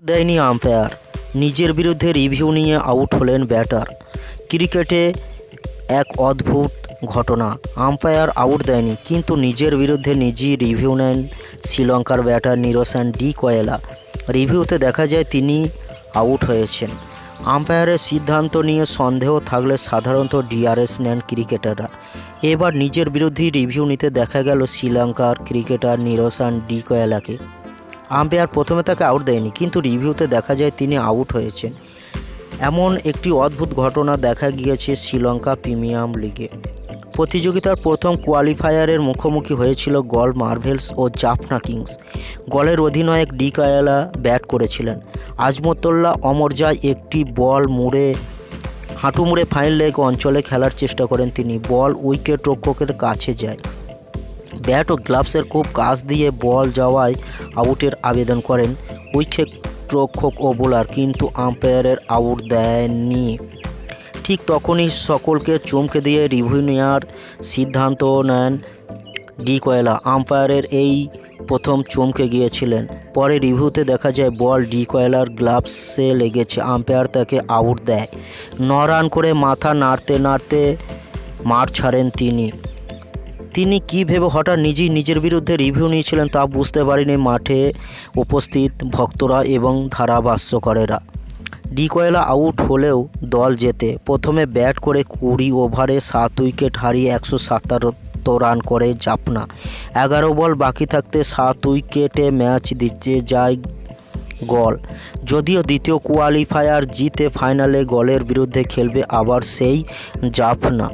দেয়নি আম্পায়ার, নিজের বিরুদ্ধে রিভিউ নিয়ে আউট হলেন ব্যাটার। ক্রিকেটে এক অদ্ভুত ঘটনা, আম্পায়ার আউট দেয়নি কিন্তু নিজের বিরুদ্ধে নিজেই রিভিউ নেন শ্রীলঙ্কার ব্যাটার নিরোশান ডি কয়েলা। রিভিউতে দেখা যায় তিনি আউট হয়েছেন। আম্পায়ারের সিদ্ধান্ত নিয়ে সন্দেহ থাকলে সাধারণত ডিআরএস নেন ক্রিকেটাররা। এবার নিজের বিরুদ্ধেই রিভিউ নিতে দেখা গেল শ্রীলঙ্কার ক্রিকেটার নিরোশান ডি কয়েলাকে। আম্পায়ার প্রথমে তাকে আউট দেয়নি কিন্তু রিভিউতে দেখা যায় তিনি আউট হয়েছেন। এমন একটি অদ্ভুত ঘটনা দেখা গিয়েছে শ্রীলঙ্কা প্রিমিয়ার লিগে। প্রতিযোগিতার প্রথম কোয়ালিফায়ারের মুখোমুখি হয়েছিল গল মার্ভেলস ও জাফনা কিংস। গলের অধিনায়ক ডি কয়েলা ব্যাট করেছিলেন। আজমতুল্লাহ অমরজায় একটি বল হাঁটু মুড়ে ফাইন লেগ অঞ্চলে খেলার চেষ্টা করেন তিনি। বল উইকেট রক্ষকের কাছে যায়। ব্যাট ও গ্লাভসের খুব কাছ দিয়ে বল যাওয়ায় আউটের আবেদন করেন উইকেট রক্ষক ও বোলার, কিন্তু আম্পায়ারের আউট দেননি। ঠিক তখনই সকলকে চমকে দিয়ে রিভিউ নেওয়ার সিদ্ধান্ত নেন ডি কয়েলা। আম্পায়ারের এই প্রথম চমকে গিয়েছিলেন। পরে রিভিউতে দেখা যায় বল ডি কয়েলার গ্লাভসে লেগেছে। আম্পায়ার তাকে আউট দেয়। 9 রান করে মাথা নাড়তে নাড়তে মাঠ ছাড়েন তিনি কী ভেবে হঠাৎ নিজের বিরুদ্ধে রিভিউ নিয়েছিলেন তা বুঝতে পারেনি মাঠে উপস্থিত ভক্তরা এবং ধারাভাষ্যকারেরা। ডি কয়েলা আউট হলেও দল জেতে। প্রথমে ব্যাট করে 20 ওভারে 7 উইকেট হারিয়ে 177 রান করে জাফনা। 11 বল বাকি থাকতে 7 উইকেটে ম্যাচ দিতে যায় গল। যদিও দ্বিতীয় কোয়ালিফায়ার জিতে ফাইনালে গলের বিরুদ্ধে খেলবে আবার সেই জাফনা।